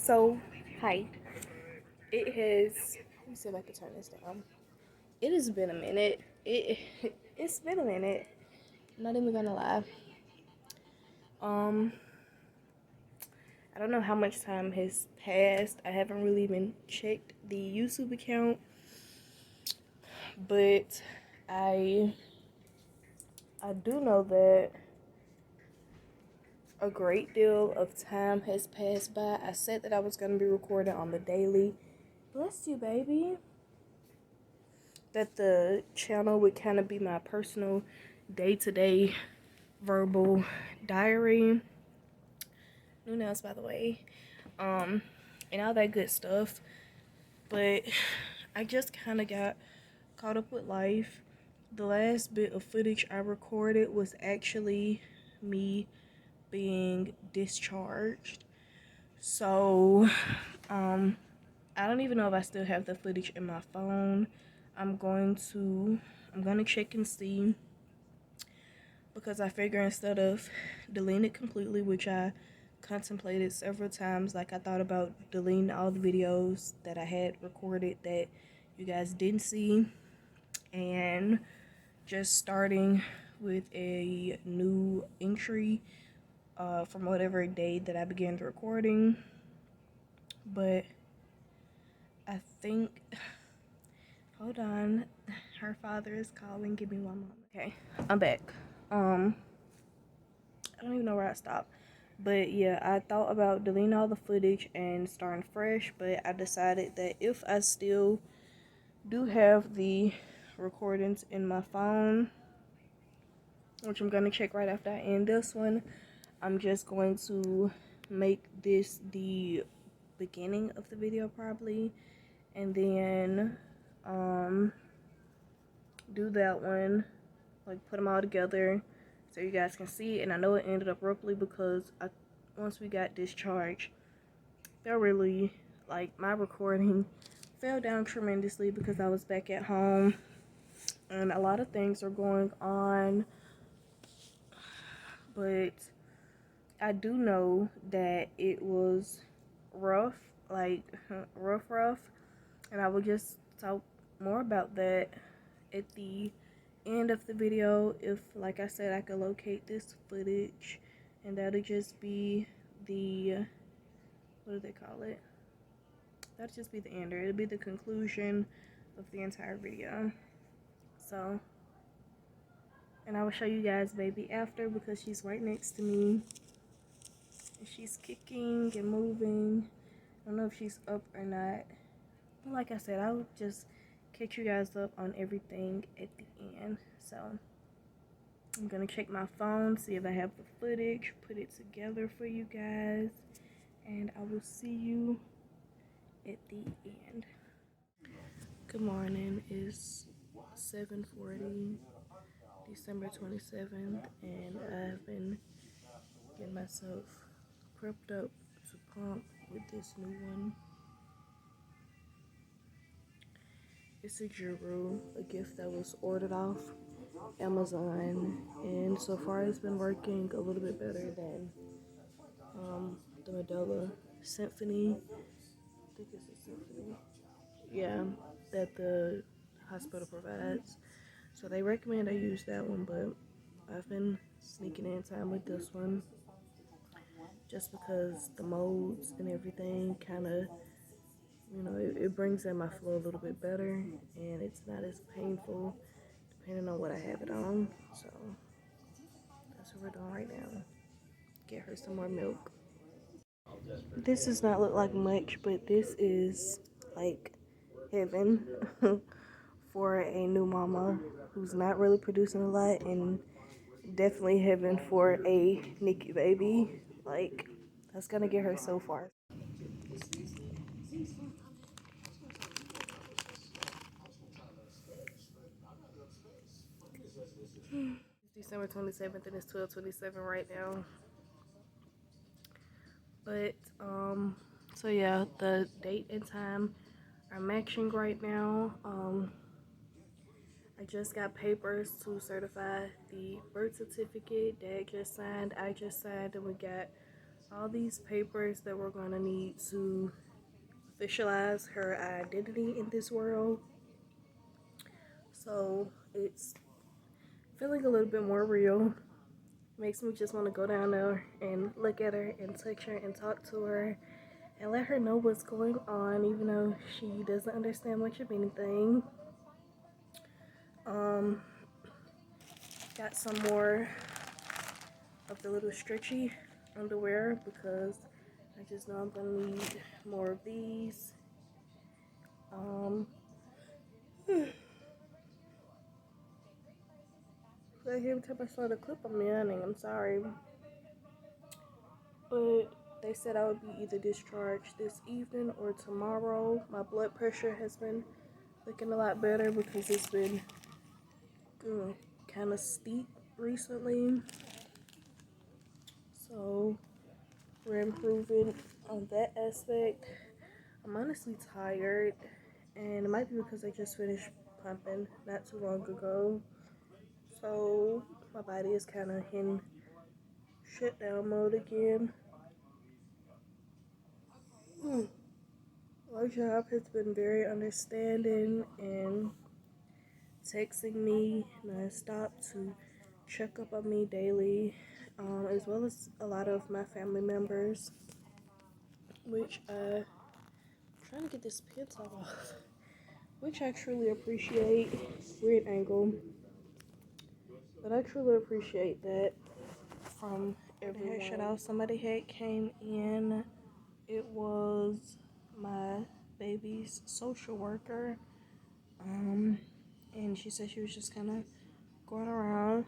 So, hi. Let me see if I can turn this down. It has been a minute. It's been a minute. I'm not even gonna lie. Um, I don't know how much time has passed. I haven't really even checked the YouTube account, but I I do know that a great deal of time has passed by. I said that I was gonna be recording on the daily. Bless you, baby. That the channel would kind of be my personal day-to-day verbal diary. New nails, by the way. And all that good stuff. But I just kind of got caught up with life. The last bit of footage I recorded was actually me being discharged. So, I don't even know if I still have the footage in my phone. I'm going to check and see, because I figure instead of deleting it completely, which I contemplated several times, like I thought about deleting all the videos that I had recorded that you guys didn't see, and just starting with a new entry from whatever day that I began the recording. But I think, hold on, her father is calling. Give me one moment. Okay, I'm back. I don't even know where I stopped. But yeah, I thought about deleting all the footage and starting fresh, but I decided that if I still do have the recordings in my phone, which I'm going to check right after I end this one, I'm just going to make this the beginning of the video probably, and then do that one, like put them all together so you guys can see. And I know it ended abruptly because once we got discharged, they're really, like, my recording fell down tremendously because I was back at home and a lot of things are going on. But I do know that it was rough, like rough, and I will just talk more about that at the end of the video, if, like I said, I could locate this footage, and that'll just be the, what do they call it? That'll just be the ender. It'll be the conclusion of the entire video. So, and I will show you guys baby after, because she's right next to me. And she's kicking and moving. I don't know if she's up or not. But like I said, I'll just catch you guys up on everything at the end. So, I'm gonna check my phone, see if I have the footage, put it together for you guys, and I will see you at the end. Good morning. It's 7:40, December 27th, and I've been getting myself prepped up to pump with this new one. It's a Juru, a gift that was ordered off Amazon, and so far it's been working a little bit better than the Medela Symphony. I think it's a Symphony. Yeah, that the hospital provides. So they recommend I use that one, but I've been sneaking in time with this one just because the modes and everything kind of, it brings in my flow a little bit better, and it's not as painful depending on what I have it on. So that's what we're doing right now. Get her some more milk. This does not look like much, but this is like heaven for a new mama who's not really producing a lot, and definitely heaven for a NICU baby. Like, that's gonna get her so far. It's December 27th and it's 12:27 right now. But so yeah, the date and time are matching right now. I just got papers to certify the birth certificate. Dad just signed, I just signed, and we got all these papers that we're gonna need to officialize her identity in this world. So it's feeling a little bit more real. Makes me just want to go down there and look at her and touch her and talk to her and let her know what's going on, even though she doesn't understand much of anything. Got some more of the little stretchy underwear because I just know I'm gonna need more of these. Every time I saw the clip, I'm yawning. I'm sorry, but they said I would be either discharged this evening or tomorrow. My blood pressure has been looking a lot better because it's been kind of steep recently. So we're improving on that aspect. I'm honestly tired, and it might be because I just finished pumping not too long ago. So my body is kind of in shutdown mode again. Our job has been very understanding and texting me nonstop to check up on me daily, as well as a lot of my family members, which trying to get this pencil off, which I truly appreciate. Weird angle, but I truly appreciate that from everyone. Shout out, somebody had came in. It was my baby's social worker, and she said she was just kind of going around.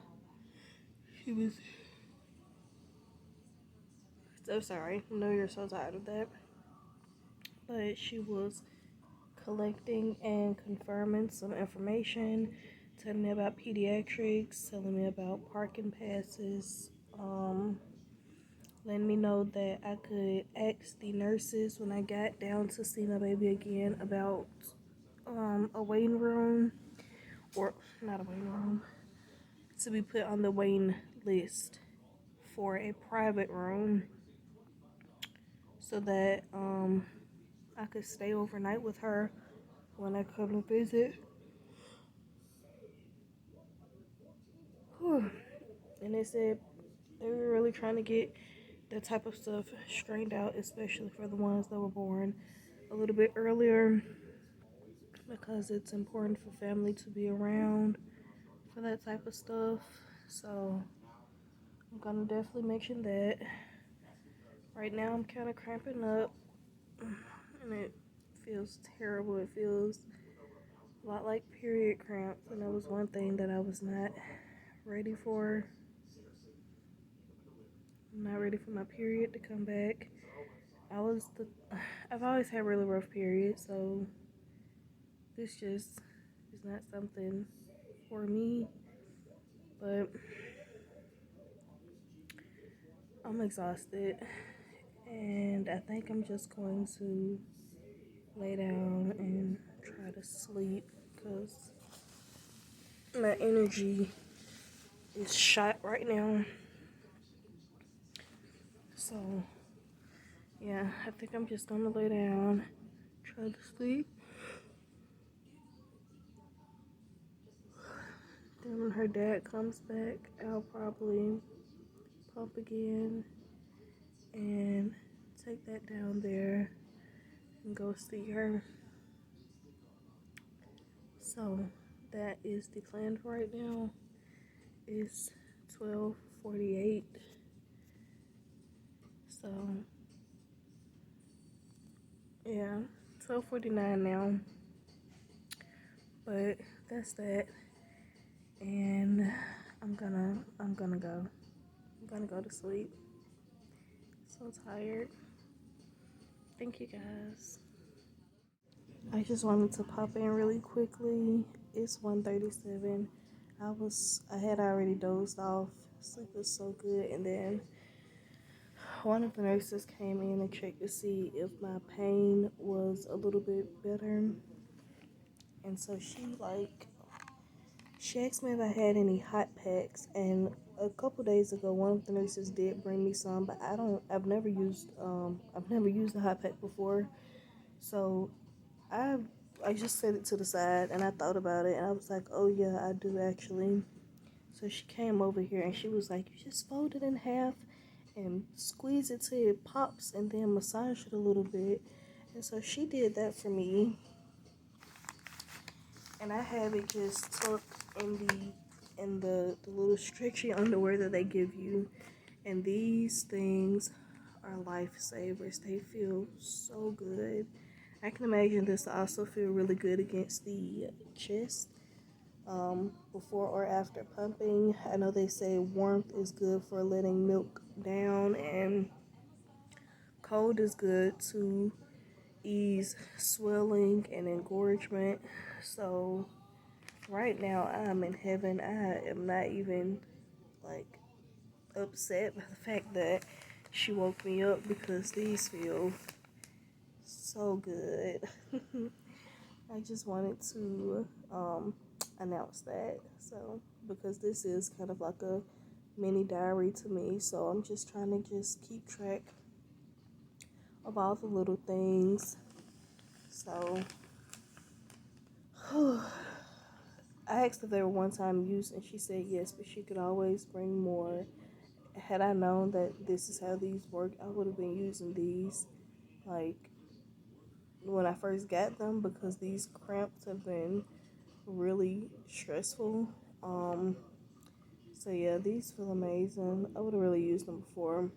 She was so sorry. I know you're so tired of that. But she was collecting and confirming some information, telling me about pediatrics, telling me about parking passes, letting me know that I could ask the nurses when I got down to see my baby again about a waiting room, or not a waiting room, to be put on the waiting list for a private room so that I could stay overnight with her when I come to visit. Whew. And they said they were really trying to get that type of stuff straightened out, especially for the ones that were born a little bit earlier, because it's important for family to be around for that type of stuff. So I'm gonna definitely mention that. Right now I'm kind of cramping up and it feels terrible. It feels a lot like period cramps, and that was one thing that I was not ready for. I'm not ready for my period to come back. I've always had really rough periods, so this just is not something for me. But I'm exhausted, and I think I'm just going to lay down and try to sleep because my energy is shot right now. So yeah, I think I'm just gonna lay down, try to sleep. Then when her dad comes back, I'll probably pump again and take that down there and go see her. So that is the plan for right now. It's 12:48. So yeah, 12:49 now. But that's that. And I'm gonna go. I'm gonna go to sleep. So tired. Thank you guys. I just wanted to pop in really quickly. It's 1:37. I had already dozed off. Sleep was so good, and then one of the nurses came in and checked to see if my pain was a little bit better. And so she asked me if I had any hot packs, and a couple days ago, one of the nurses did bring me some, but I've never used the hot pack before. So I I just set it to the side and I thought about it and I was like, oh yeah, I do actually. So she came over here and she was like, you just fold it in half and squeeze it till it pops and then massage it a little bit. And so she did that for me. And I have it just tucked in the little stretchy underwear that they give you. And these things are lifesavers. They feel so good. I can imagine this also feel really good against the chest, before or after pumping. I know they say warmth is good for letting milk down, and cold is good to ease swelling and engorgement. So right now I'm in heaven. I am not even like upset by the fact that she woke me up because these feel so good. I just wanted to announce that. So, because this is kind of like a mini diary to me, so I'm just trying to just keep track of all the little things. So, I asked if they were one time use, and she said yes, but she could always bring more. Had I known that this is how these work, I would have been using these like when I first got them because these cramps have been really stressful. So yeah, these feel amazing. I would have really used them before.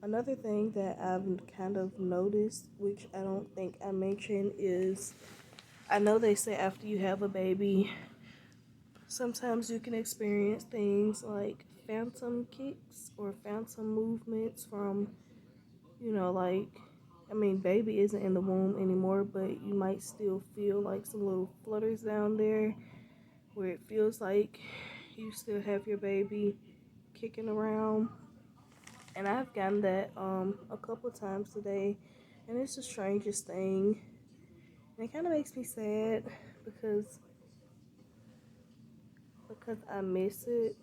Another thing that I've kind of noticed, which I don't think I mentioned, is I know they say after you have a baby, sometimes you can experience things like phantom kicks or phantom movements from, like, I mean, baby isn't in the womb anymore, but you might still feel like some little flutters down there where it feels like you still have your baby kicking around. And I've gotten that a couple times today, and it's the strangest thing. And it kind of makes me sad because I miss it.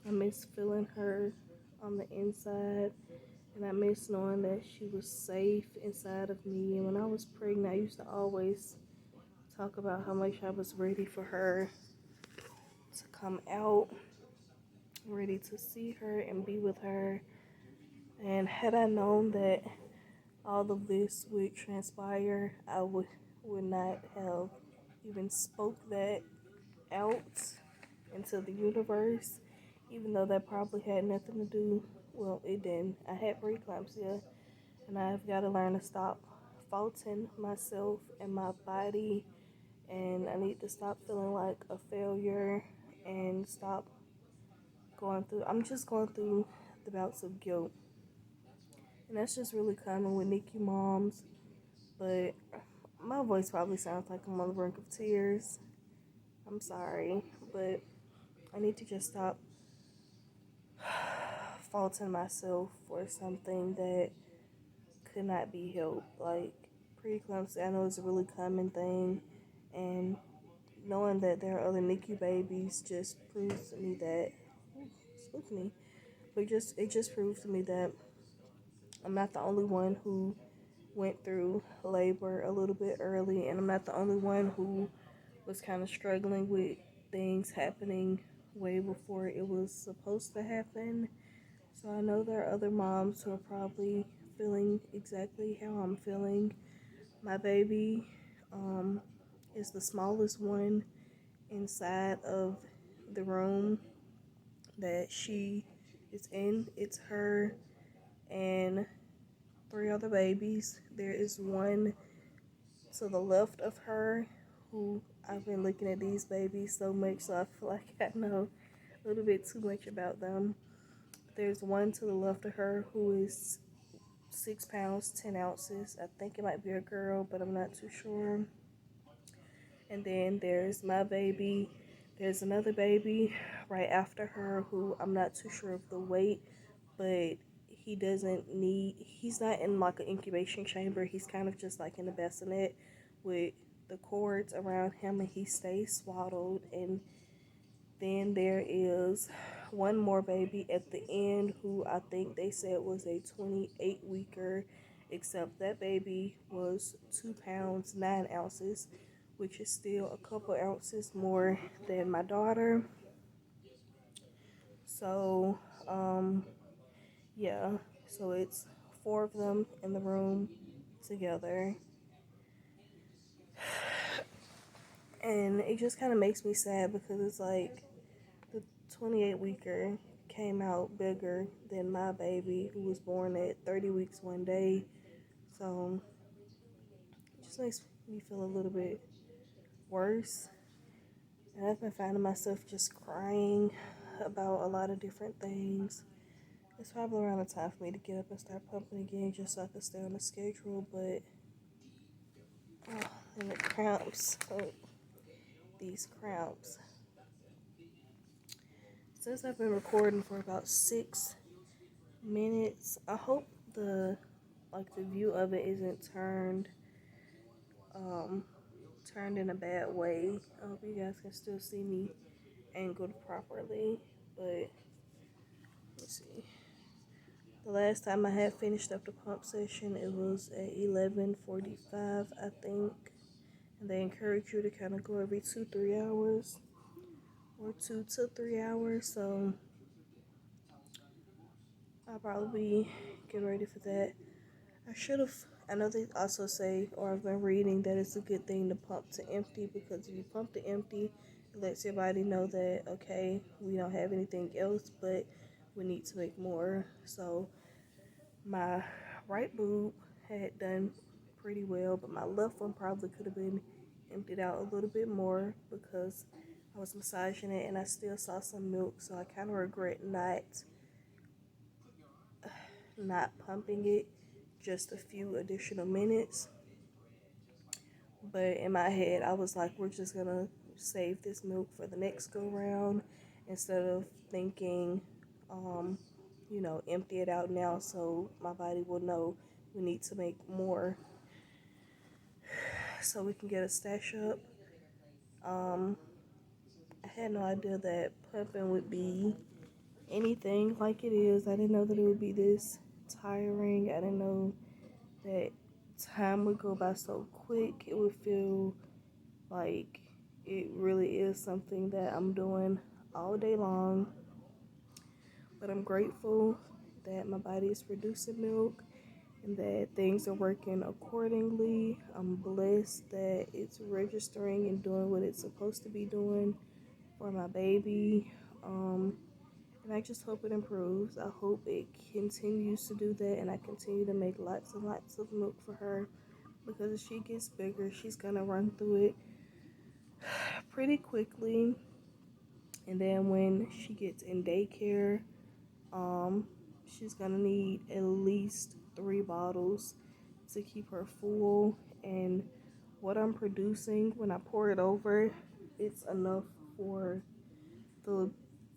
I miss feeling her on the inside, and I miss knowing that she was safe inside of me. And when I was pregnant, I used to always talk about how much I was ready for her to come out, ready to see her and be with her. And had I known that all of this would transpire, I would not have even spoke that out into the universe, even though that probably had nothing to do. Well, it didn't. I had preeclampsia, and I've got to learn to stop faulting myself and my body, and I need to stop feeling like a failure and stop going through. I'm just going through the bouts of guilt, and that's just really common with NICU moms. But my voice probably sounds like I'm on the brink of tears. I'm sorry, but I need to just stop faulting myself for something that could not be helped. Like preeclampsia, I know it's a really common thing, and knowing that there are other NICU babies just proves to me that spooked me. But it just proves to me that I'm not the only one who went through labor a little bit early, and I'm not the only one who was kind of struggling with things happening way before it was supposed to happen. So I know there are other moms who are probably feeling exactly how I'm feeling. My baby um, is the smallest one inside of the room that she is in. It's her and three other babies. There is one to the left of her who I've been looking at these babies so much, so I feel like I know a little bit too much about them. There's one to the left of her who is 6 pounds 10 ounces. I think it might be a girl, but I'm not too sure. And then there's my baby. There's another baby right after her who I'm not too sure of the weight, but he's not in like an incubation chamber. He's kind of just like in a bassinet with the cords around him, and he stays swaddled. And Then there is one more baby at the end who I think they said was a 28-weeker, except that baby was 2 pounds 9 ounces, which is still a couple ounces more than my daughter. So, yeah, so it's 4 of them in the room together. And it just kind of makes me sad because it's like the 28-weeker came out bigger than my baby who was born at 30 weeks one day. So it just makes me feel a little bit worse. And I've been finding myself just crying about a lot of different things. It's probably around the time for me to get up and start pumping again just so I can stay on the schedule. But, oh, and the cramps. Oh, these cramps. Since I've been recording for about 6 minutes, I hope the view of it isn't um turned in a bad way. I hope you guys can still see me angled properly. But let's see. The last time I had finished up the pump session, it was at 11:45, I think. And they encourage you to kind of go every 2-3 hours or 2 to 3 hours. So I'll probably be getting ready for that. I should have. I know they also say, or I've been reading, that it's a good thing to pump to empty because if you pump to empty, it lets your body know that, okay, we don't have anything else, but we need to make more. So my right boob had done pretty well, but my left one probably could have been emptied out a little bit more because I was massaging it and I still saw some milk, so I kind of regret not pumping it just a few additional minutes. But in my head, I was like, we're just gonna save this milk for the next go round instead of thinking, empty it out now so my body will know we need to make more so we can get a stash up. Um, I had no idea that pumping would be anything like it is. I didn't know that it would be this tiring. I didn't know that time would go by so quick. It would feel like it really is something that I'm doing all day long. But I'm grateful that my body is producing milk and that things are working accordingly. I'm blessed that it's registering and doing what it's supposed to be doing for my baby. And I just hope it improves. I hope it continues to do that and I continue to make lots and lots of milk for her because as she gets bigger, she's going to run through it pretty quickly. And then when she gets in daycare, she's gonna need at least 3 bottles to keep her full. And what I'm producing when I pour it over, it's enough for the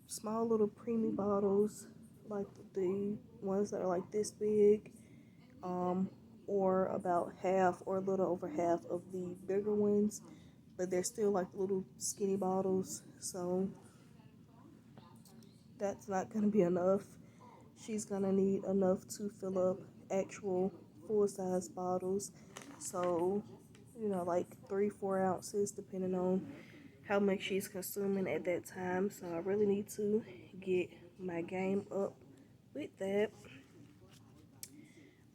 small little preemie bottles, like the ones that are like this big, or about half or a little over half of the bigger ones, but they're still like little skinny bottles. So that's not going to be enough. She's going to need enough to fill up actual full-size bottles. So, like 3-4 ounces, depending on how much she's consuming at that time. So I really need to get my game up with that.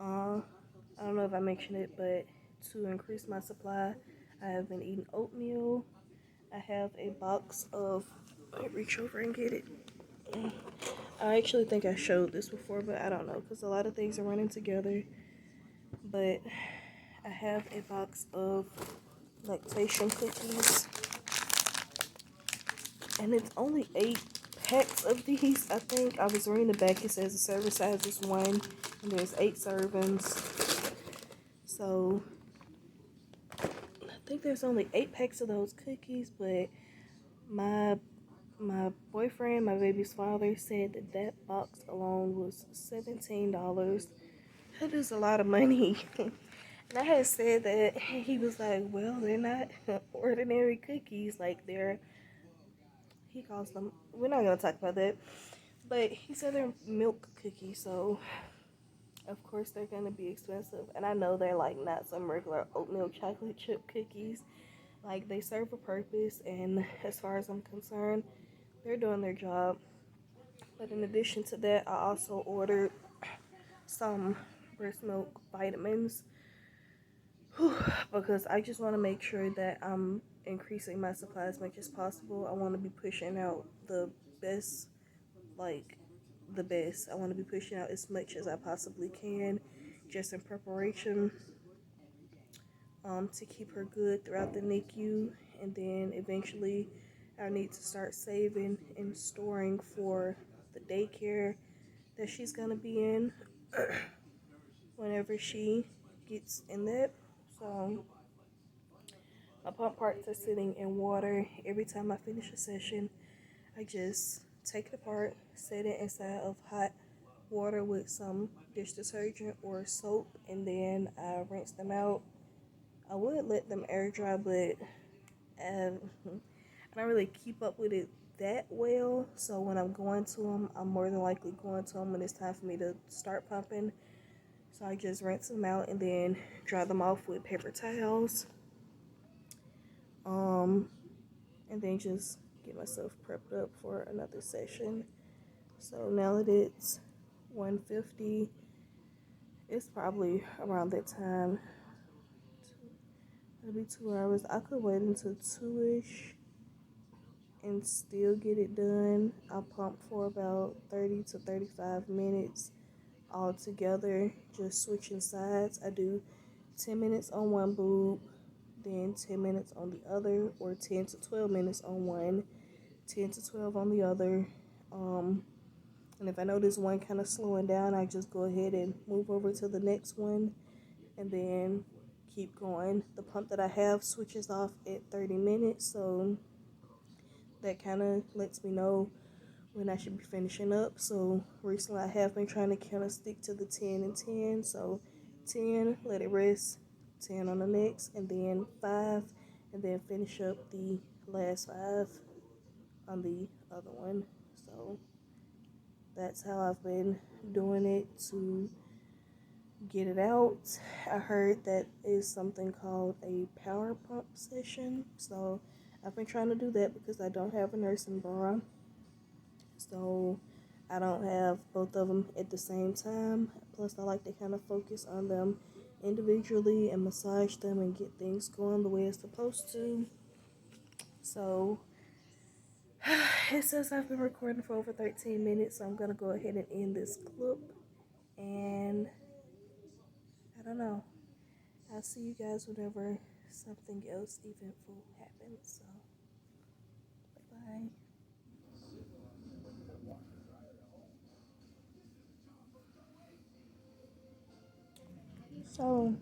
I don't know if I mentioned it, but to increase my supply, I have been eating oatmeal. I have a box of, let me reach over and get it. I actually think I showed this before, but I don't know because a lot of things are running together. But I have a box of lactation cookies, and it's only 8 packs of these. I think I was reading the back. It says the serving size is 1, and there's 8 servings. So I think there's only 8 packs of those cookies, but my boyfriend, my baby's father, said that box alone was $17. That is a lot of money. And I had said that, he was like, well, they're not ordinary cookies. Like, he calls them, we're not gonna talk about that, but he said they're milk cookies, so of course they're gonna be expensive. And I know they're like not some regular oatmeal chocolate chip cookies. Like, they serve a purpose, and as far as I'm concerned, they're doing their job. But in addition to that, I also ordered some breast milk vitamins because I just want to make sure that I'm increasing my supply as much as possible. I want to be pushing out the best, like the best. I want to be pushing out as much as I possibly can, just in preparation to keep her good throughout the NICU, and then eventually I need to start saving and storing for the daycare that she's gonna be in whenever she gets in that. So my pump parts are sitting in water. Every time I finish a session, I just take it apart, set it inside of hot water with some dish detergent or soap, and then I rinse them out. I would let them air dry, but I don't really keep up with it that well. So when I'm going to them, I'm more than likely going to them when it's time for me to start pumping. So I just rinse them out and then dry them off with paper towels. And then just get myself prepped up for another session. So now that it's 1:50, it's probably around that time. It'll be 2 hours. I could wait until 2-ish and still get it done. I pump for about 30 to 35 minutes all together, just switching sides. I do 10 minutes on one boob, then 10 minutes on the other, or 10 to 12 minutes on one, 10 to 12 on the other. And if I notice one kind of slowing down, I just go ahead and move over to the next one and then keep going. The pump that I have switches off at 30 minutes, so that kind of lets me know when I should be finishing up. So recently I have been trying to kind of stick to the 10 and 10. So 10, let it rest, 10 on the next, and then 5, and then finish up the last 5 on the other one. So that's how I've been doing it to get it out. I heard that is something called a power pump session. So I've been trying to do that because I don't have a nursing bra. So I don't have both of them at the same time. Plus, I like to kind of focus on them individually and massage them and get things going the way it's supposed to. So it says I've been recording for over 13 minutes, so I'm going to go ahead and end this clip. And I don't know. I'll see you guys whenever something else eventful happens. So, bye-bye. So,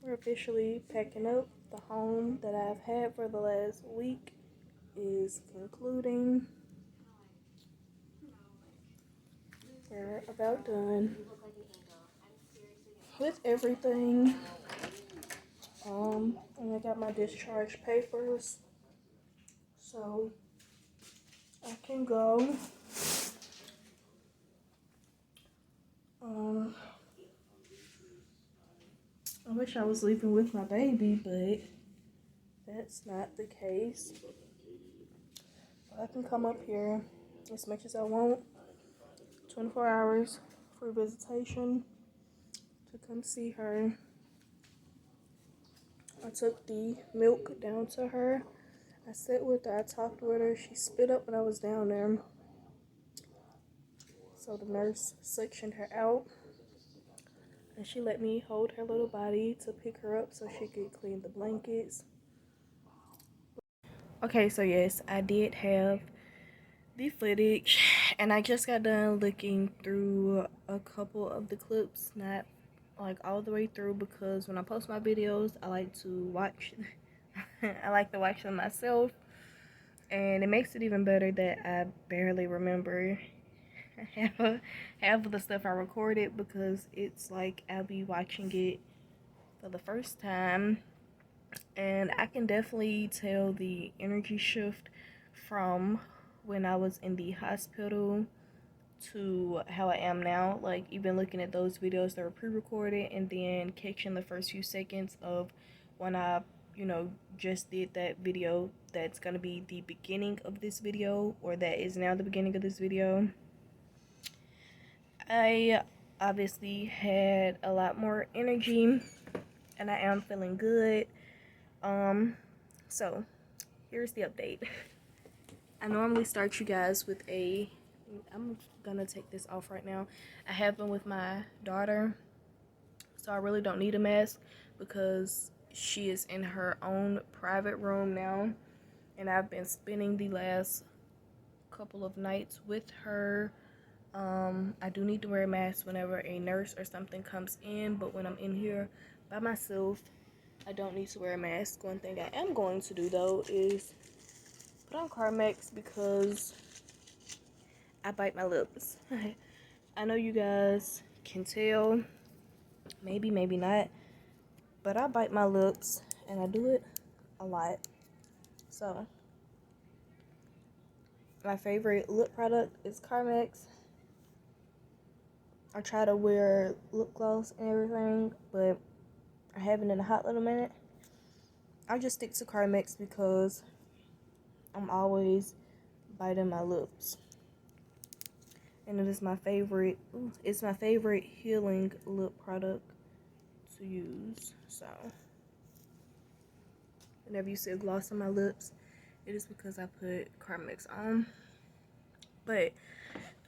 we're officially packing up. The home that I've had for the last week is concluding. We're about done with everything. And I got my discharge papers, so I can go. I wish I was leaving with my baby, but that's not the case. I can come up here as much as I want. 24 hours for visitation to come see her. I took the milk down to her. I sat with her, I talked with her. She spit up when I was down there. So the nurse suctioned her out. And she let me hold her little body to pick her up so she could clean the blankets. Okay, so yes, I did have the footage. And I just got done looking through a couple of the clips. Not like all the way through, because when I post my videos, I like to watch I like to watch them myself, and it makes it even better that I barely remember half of the stuff I recorded, because it's like I'll be watching it for the first time, and I can definitely tell the energy shift from when I was in the hospital to how I am now. Like, even looking at those videos that were pre-recorded and then catching the first few seconds of when I, just did that video that's gonna be the beginning of this video, or that is now the beginning of this video. I obviously had a lot more energy and I am feeling good. So here's the update. I normally start you guys with I'm gonna take this off right now. I have been with my daughter, so I really don't need a mask because she is in her own private room now, and I've been spending the last couple of nights with her. I do need to wear a mask whenever a nurse or something comes in, but when I'm in here by myself, I don't need to wear a mask. One thing I am going to do though is put on Carmex because I bite my lips. I know you guys can tell, maybe not, but I bite my lips and I do it a lot. So my favorite lip product is Carmex. I try to wear lip gloss and everything, but I haven't in a hot little minute. I just stick to Carmex because I'm always biting my lips. And it is my favorite, it's my favorite healing lip product to use. So whenever you see a gloss on my lips, it is because I put Carmex on. But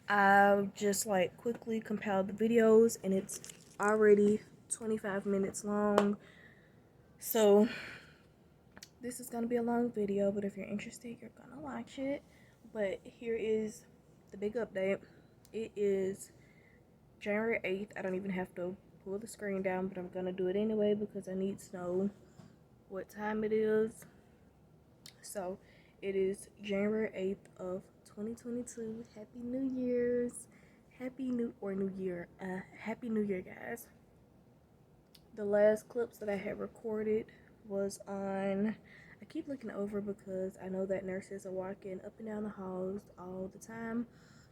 I just like quickly compiled the videos and it's already 25 minutes long. So this is gonna be a long video, but if you're interested, you're gonna watch it. But here is the big update. It is January 8th. I don't even have to pull the screen down, but I'm gonna do it anyway because I need to know what time it is. So it is January 8th of 2022. Happy New Year's. Happy New Year, guys. The last clips that I had recorded was on, I keep looking over because I know that nurses are walking up and down the halls all the time,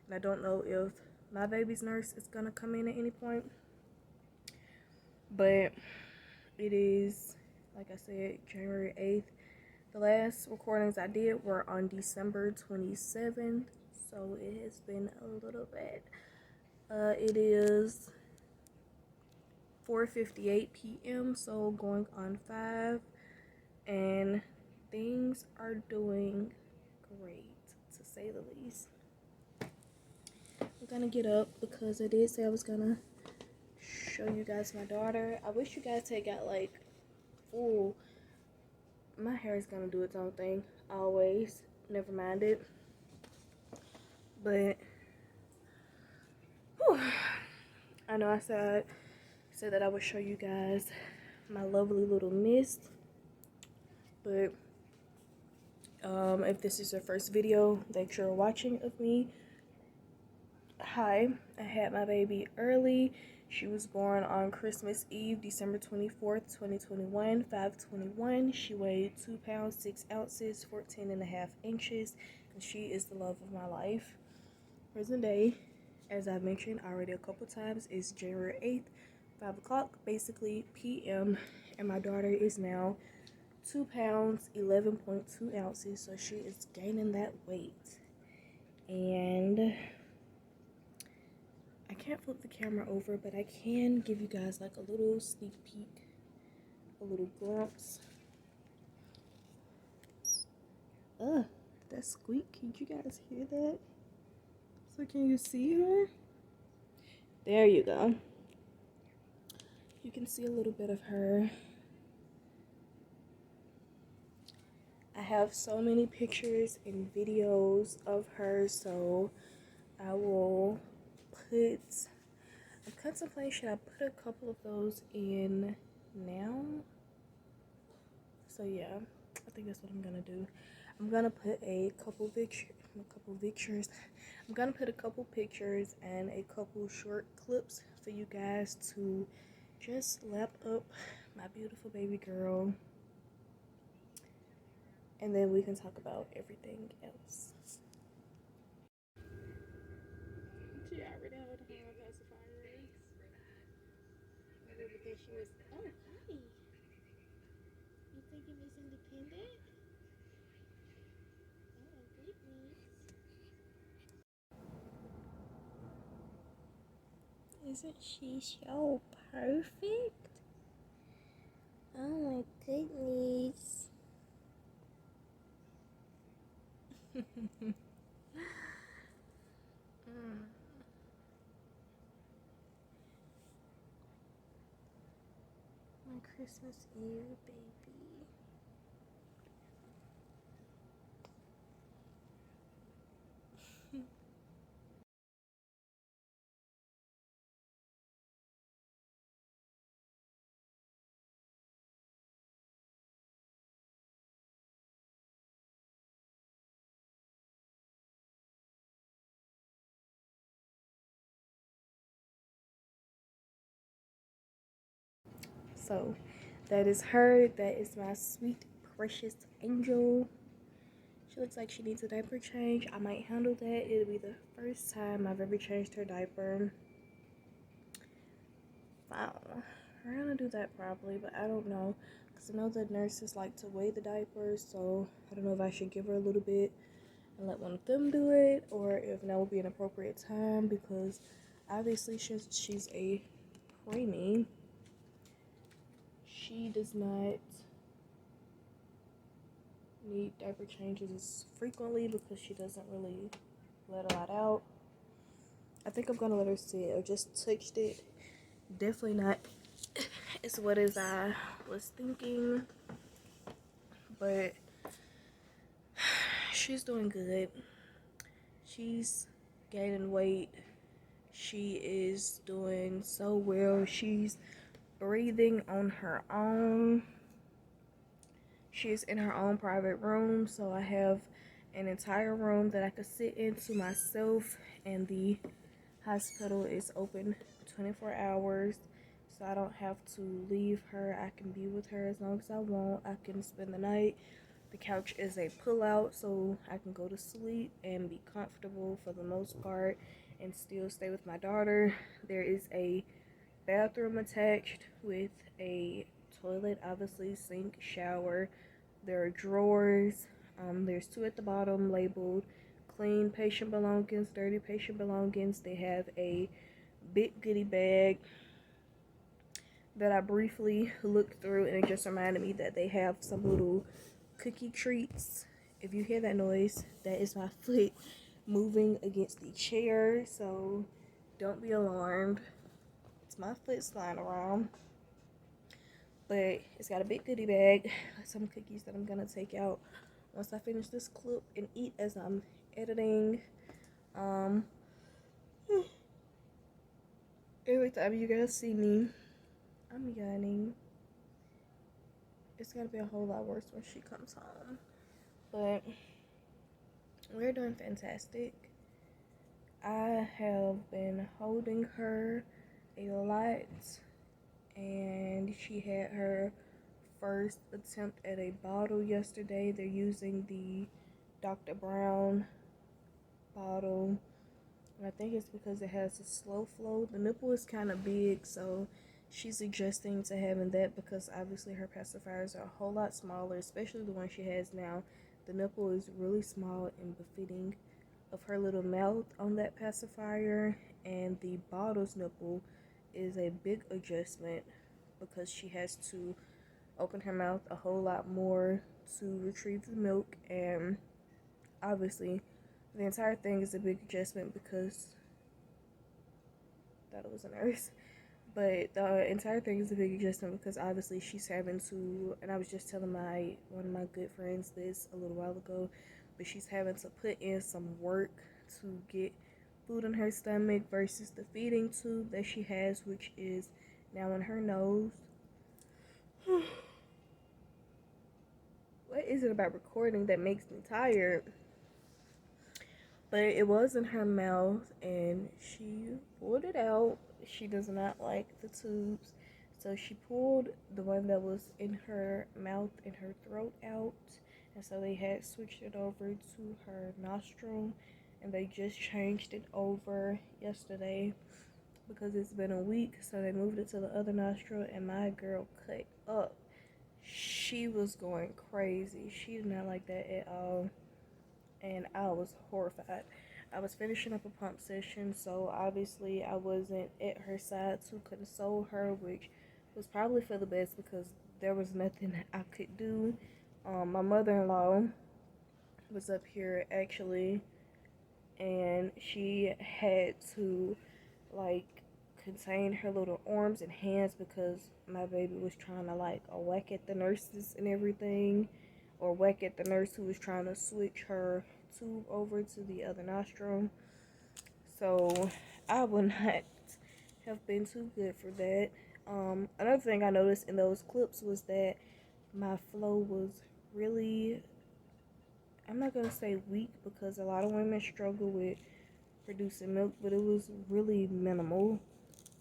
and I don't know if my baby's nurse is gonna come in at any point. But it is, like I said, January 8th. The last recordings I did were on December 27th, so it has been a little bit. It is 4:58 p.m., so going on 5, and things are doing great, to say the least. I'm gonna get up because I did say I was gonna show you guys my daughter. I wish you guys had got like full. My hair is gonna do its own thing always, never mind it. But whew, I know I said that I would show you guys my lovely little mist, but if this is your first video that you're watching of me, hi, I had my baby early. She was born on Christmas Eve, December 24th, 2021, 5/21. She weighed 2 pounds, 6 ounces, 14.5 inches, and she is the love of my life. Present day, as I've mentioned already a couple times, is January 8th, 5 o'clock, basically p.m., and my daughter is now 2 pounds, 11.2 ounces, so she is gaining that weight. And I can't flip the camera over, but I can give you guys like a little sneak peek, a little glimpse. That squeak, can you guys hear that? So can you see her? There you go. You can see a little bit of her. I have so many pictures and videos of her, so I will put, I'm contemplating, should I put a couple of those in now? So yeah, I think that's what I'm gonna do. I'm gonna put a couple pictures. I'm gonna put a couple pictures and a couple short clips for you guys to just lap up my beautiful baby girl. and then we can talk about everything else. She already had her pacifiers. Maybe because she was. Oh, hi. You thinking Miss Independent? Oh, goodness. Isn't she so perfect? Oh my goodness. My Christmas Eve baby. So that is her. That is my sweet, precious angel. She looks like she needs a diaper change. I might handle that. It'll be the first time I've ever changed her diaper. Wow. We're gonna do that probably, but I don't know. Because I know the nurses like to weigh the diapers, so I don't know if I should give her a little bit and let one of them do it, or if now would be an appropriate time, because obviously she's a preemie. She does not need diaper changes frequently because she doesn't really let a lot out. I think I'm gonna let her sit. I just touched it. Definitely not as wet as I was thinking, but she's doing good. She's gaining weight. She is doing so well. She's breathing on her own. She's in her own private room, so I have an entire room that I could sit into myself, and the hospital is open 24 hours, so I don't have to leave her. I can be with her as long as I want. I can spend the night. The couch is a pull-out, so I can go to sleep and be comfortable for the most part and still stay with my daughter. There is a bathroom attached with a toilet, obviously, sink, shower. There are drawers. There's two at the bottom labeled clean patient belongings, dirty patient belongings. They have a big goodie bag that I briefly looked through, and it just reminded me that they have some little cookie treats. If you hear that noise, that is my foot moving against the chair, so don't be alarmed. It's my foot flying around. But it's got a big goodie bag, some cookies that I'm gonna take out once I finish this clip and eat as I'm editing. Every time you guys see me, I'm yawning. It's gonna be a whole lot worse when she comes home. But we're doing fantastic. I have been holding her a lot, and she had her first attempt at a bottle yesterday. They're using the Dr. Brown bottle, and I think it's because it has a slow flow. The nipple is kind of big, so she's adjusting to having that, because obviously her pacifiers are a whole lot smaller, especially the one she has now. The nipple is really small and befitting of her little mouth on that pacifier, and the bottle's nipple is a big adjustment because she has to open her mouth a whole lot more to retrieve the milk, and obviously the entire thing is a big adjustment because that it was a nurse. But the entire thing is a big adjustment because obviously she's having to, and I was just telling one of my good friends this a little while ago, but she's having to put in some work to get food in her stomach versus the feeding tube that she has, which is now in her nose. What is it about recording that makes me tired? But it was in her mouth, and she pulled it out. She does not like the tubes, so she pulled the one that was in her mouth and her throat out, And so they had switched it over to her nostril, and they just changed it over yesterday because it's been a week. So they moved it to the other nostril, and my girl cut up. She was going crazy. She did not like that at all, and I was horrified. I was finishing up a pump session, so obviously I wasn't at her side to console her, which was probably for the best because there was nothing I could do. My mother-in-law was up here actually, and she had to like contain her little arms and hands because my baby was trying to like whack at the nurses and everything, or whack at the nurse who was trying to switch her tube over to the other nostril. So I would not have been too good for that. Another thing I noticed in those clips was that my flow was really, I'm not gonna say weak because a lot of women struggle with producing milk, but it was really minimal.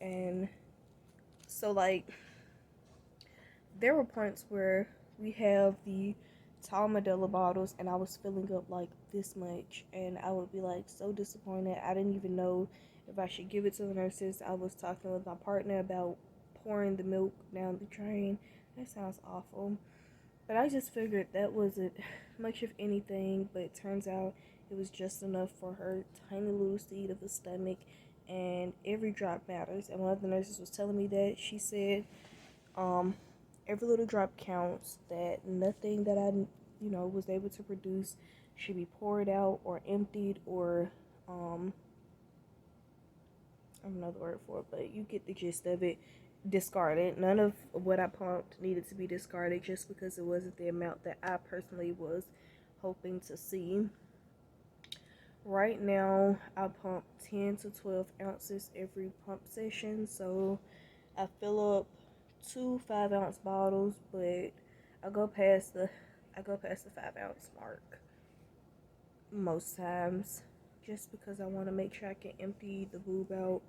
And so like there were points where we have the tall Medela bottles and I was filling up like this much, and I would be like so disappointed. I didn't even know if I should give it to the nurses. I was talking with my partner about pouring the milk down the drain. That sounds awful. But I just figured that wasn't much of anything, but it turns out it was just enough for her tiny little seed of a stomach, and every drop matters. And one of the nurses was telling me that she said, um, every little drop counts, that nothing that I, was able to produce should be poured out or emptied or, I don't know the word for it, but you get the gist of it. Discarded. None of what I pumped needed to be discarded just because it wasn't the amount that I personally was hoping to see. Right now, I pump 10 to 12 ounces every pump session, so I fill up 2 5-ounce bottles, but I go past the 5-ounce mark most times, just because I want to make sure I can empty the boob out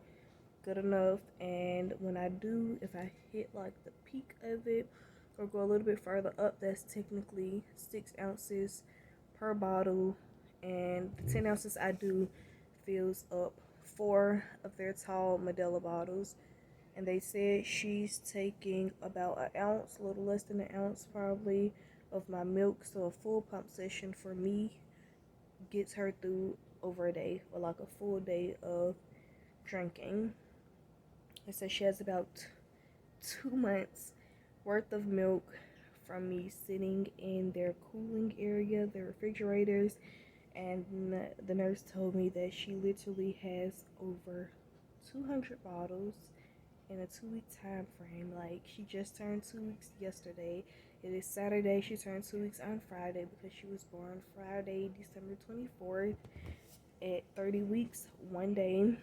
good enough. And when I do, if I hit like the peak of it or go a little bit further up, that's technically 6 ounces per bottle, and the 10 ounces I do fills up 4 of their tall Medela bottles. And they said she's taking about an ounce, a little less than an ounce probably, of my milk. So a full pump session for me gets her through over a day, or like a full day of drinking. It says she has about 2 months worth of milk from me sitting in their cooling area, their refrigerators. And the nurse told me that she literally has over 200 bottles in a 2-week time frame. Like, she just turned 2 weeks yesterday. It is Saturday. She turned 2 weeks on Friday because she was born Friday, December 24th, at 30 weeks, 1 day.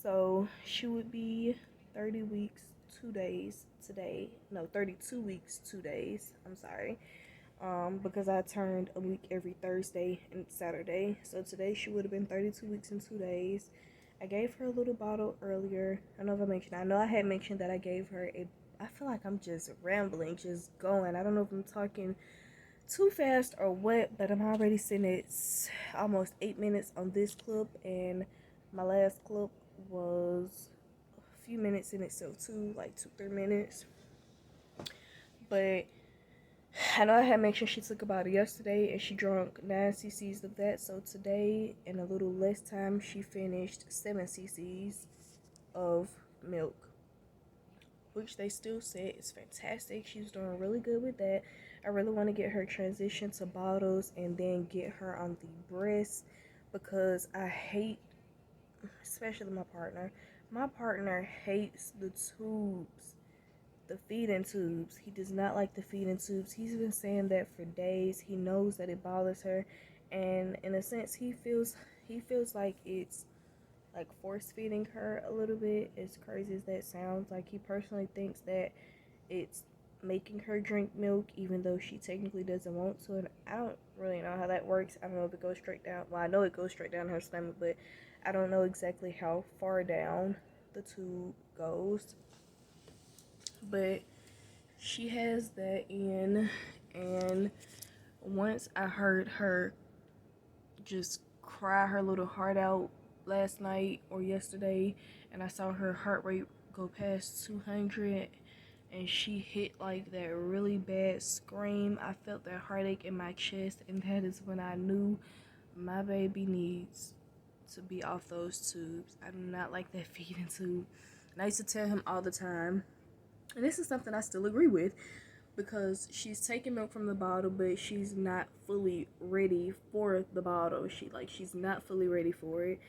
So she would be 30 weeks, 2 days today. No, 32 weeks, 2 days. I'm sorry. Because I turned a week every Thursday and Saturday. So today she would have been 32 weeks and 2 days. I gave her a little bottle earlier. I don't know if I mentioned. I know I had mentioned that I gave her a. I feel like I'm just rambling, just going. I don't know if I'm talking too fast or what, but I'm already sitting at almost 8 minutes on this clip, and my last clip was a few minutes in itself too, like 2-3 minutes. But I know I had mentioned she took a bottle yesterday and she drank 9 cc's of that. So today, in a little less time, she finished 7 cc's of milk, which they still said is fantastic. She's doing really good with that. I really want to get her transition to bottles and then get her on the breast, because I hate, especially my partner. My partner hates the tubes, the feeding tubes. He does not like the feeding tubes. He's been saying that for days. He knows that it bothers her, and in a sense, he feels like it's like force feeding her a little bit. As crazy as that sounds, like he personally thinks that it's making her drink milk even though she technically doesn't want to. And I don't really know how that works. I don't know if it goes straight down. Well, I know it goes straight down her stomach, but I don't know exactly how far down the tube goes. But she has that in, And once I heard her just cry her little heart out last night or yesterday, and I saw her heart rate go past 200, and she hit like that really bad scream, I felt that heartache in my chest, and that is when I knew my baby needs to be off those tubes. I do not like that feeding tube. And I used to tell him all the time, and this is something I still agree with, because she's taking milk from the bottle, but she's not fully ready for the bottle. She's not fully ready for it.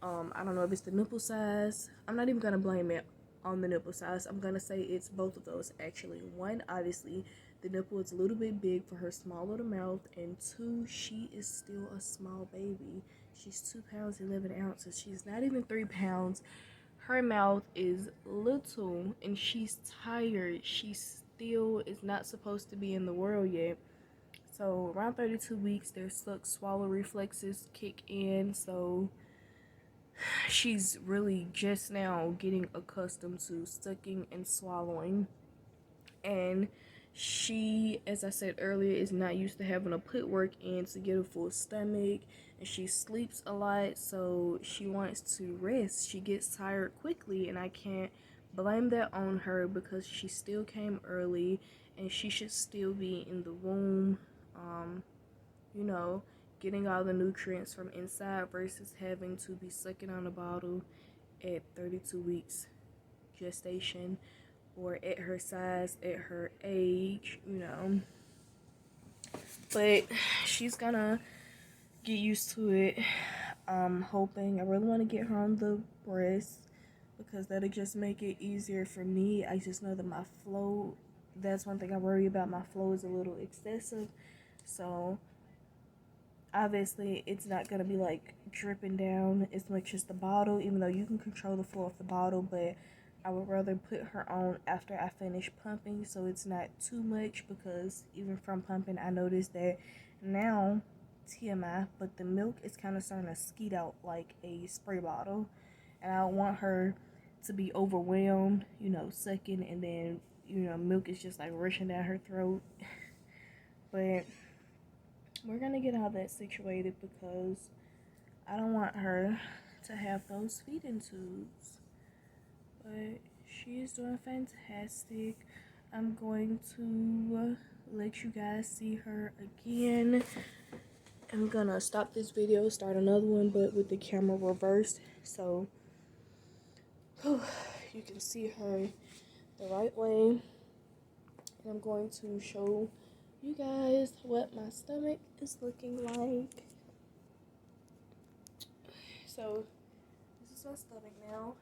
I don't know if it's the nipple size. I'm not even gonna blame it on the nipple size. I'm gonna say it's both of those actually. One, obviously, the nipple is a little bit big for her small little mouth, and two, she is still a small baby. She's 2 pounds 11 ounces. She's not even 3 pounds. Her mouth is little and she's tired. She still is not supposed to be in the world yet. So around 32 weeks, their suck swallow reflexes kick in. So she's really just now getting accustomed to sucking and swallowing. And she, as I said earlier, is not used to having to put work in to get a full stomach, and she sleeps a lot, so she wants to rest. She gets tired quickly, and I can't blame that on her because she still came early and she should still be in the womb, you know, getting all the nutrients from inside versus having to be sucking on a bottle at 32 weeks gestation, or at her size, at her age, you know. But she's gonna get used to it. I'm hoping, I really want to get her on the breast because that'll just make it easier for me. I just know that my flow, that's one thing I worry about. My flow is a little excessive. So obviously it's not gonna be like dripping down as much as the bottle, even though you can control the flow of the bottle, but I would rather put her on after I finish pumping so it's not too much, because even from pumping I noticed that now, TMI, but the milk is kind of starting to skeet out like a spray bottle, and I don't want her to be overwhelmed, you know, sucking, and then, you know, milk is just like rushing down her throat. But we're gonna get all that situated because I don't want her to have those feeding tubes. But she is doing fantastic. I'm going to let you guys see her again. I'm gonna stop this video, start another one, but with the camera reversed, so you can see her the right way. And I'm going to show you guys what my stomach is looking like. So this is my stomach now.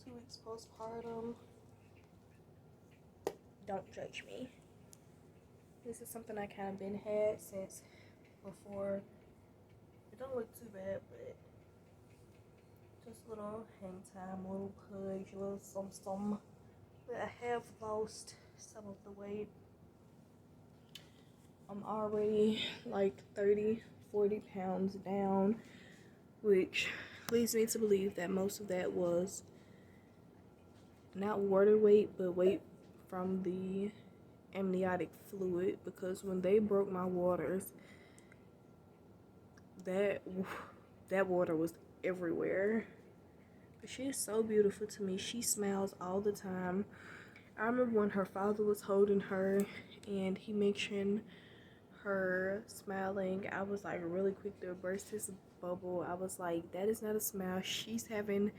2 weeks postpartum. Don't judge me. This is something I kind of been had since before. It don't look too bad, but just a little hang time, a little pudge, a little some. But I have lost some of the weight. I'm already like 30-40 pounds down, which leads me to believe that most of that was not water weight, but weight from the amniotic fluid, because when they broke my waters, that water was everywhere. But she is so beautiful to me. She smiles all the time. I remember when her father was holding her and he mentioned her smiling, I was like really quick to burst his bubble. I was like, that is not a smile. She's having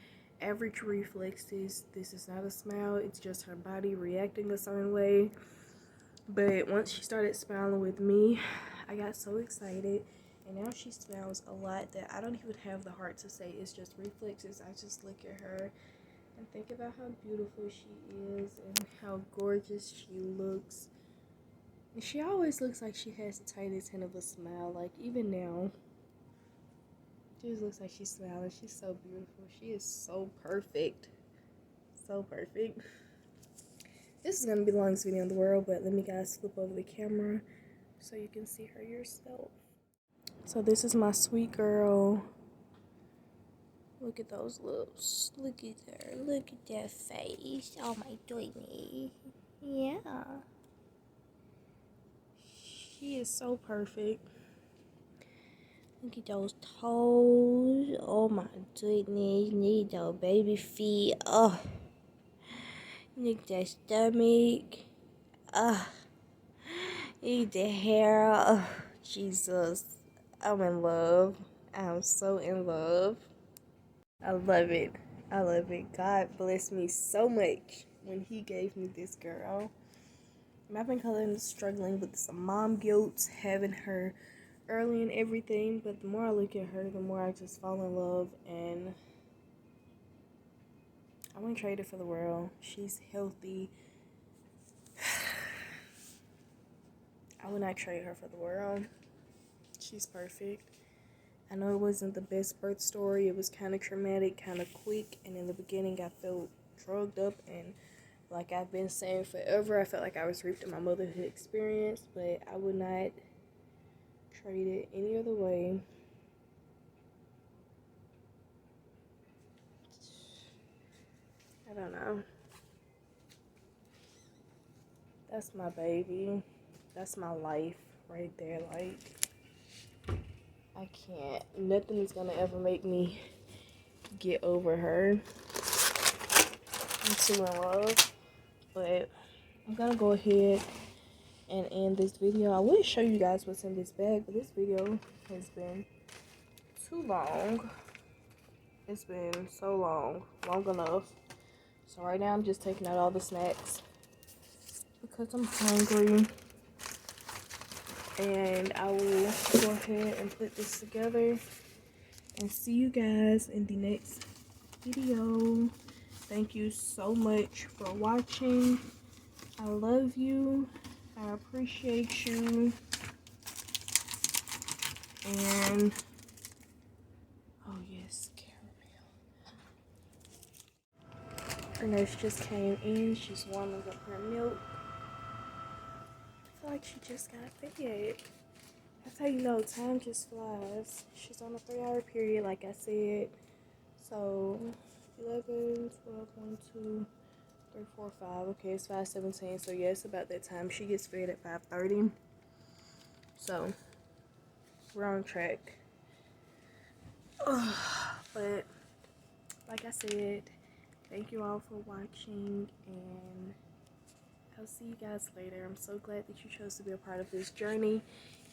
average reflexes. This is not a smile. It's just her body reacting a certain way. But once she started smiling with me, I got so excited. And now she smiles a lot that I don't even have the heart to say it's just reflexes. I just look at her and think about how beautiful she is and how gorgeous she looks. And she always looks like she has the tiniest hint of a smile. Like even now, she just looks like she's smiling. She's so beautiful. She is so perfect. So perfect. This is going to be the longest video in the world, but let me guys flip over the camera so you can see her yourself. So this is my sweet girl Look at those lips. Look at her. Look at that face. Oh my goodness. Yeah. She is so perfect. Look at those toes. Oh my goodness. Look at those baby feet. Oh. Look at that stomach. Look at the hair. Oh, Jesus. I'm in love. I'm so in love. I love it. I love it. God blessed me so much when He gave me this girl. I've been kind of struggling with some mom guilt, having her early and everything, but the more I look at her, the more I just fall in love, and I wouldn't trade her for the world. She's healthy. I would not trade her for the world. She's perfect. I know it wasn't the best birth story. It was kind of traumatic, kind of quick, and in the beginning I felt drugged up, and like I've been saying forever, I felt like I was raped in my motherhood experience, but I would not trade it any other way. I don't know. That's my baby. That's my life right there. Like, I can't. Nothing is gonna ever make me get over her. I'm too in love. But I'm gonna go ahead and end this video. I will show you guys what's in this bag, but this video has been too long. It's been so long enough. So right now I'm just taking out all the snacks because I'm hungry. And I will go ahead and put this together and see you guys in the next video. Thank you so much for watching. I love you. I appreciate you. And oh yes, caramel. Her nurse just came in. She's warming up her milk. I feel like she just got fed. That's how you know time just flies. She's on a 3-hour period, like I said. So 11, 12, 1, 2, 3, 4, 5. Okay, it's 5:17. So yeah, it's about that time. She gets fed at 5:30. So we're on track. But like I said, thank you all for watching, and I'll see you guys later. I'm so glad that you chose to be a part of this journey.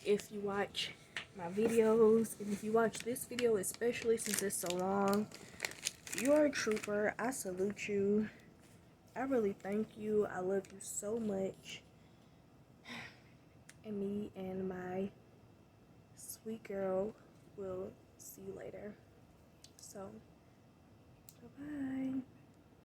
If you watch my videos, and if you watch this video especially since it's so long, you're a trooper. I salute you. I really thank you. I love you so much. And me and my sweet girl will see you later. So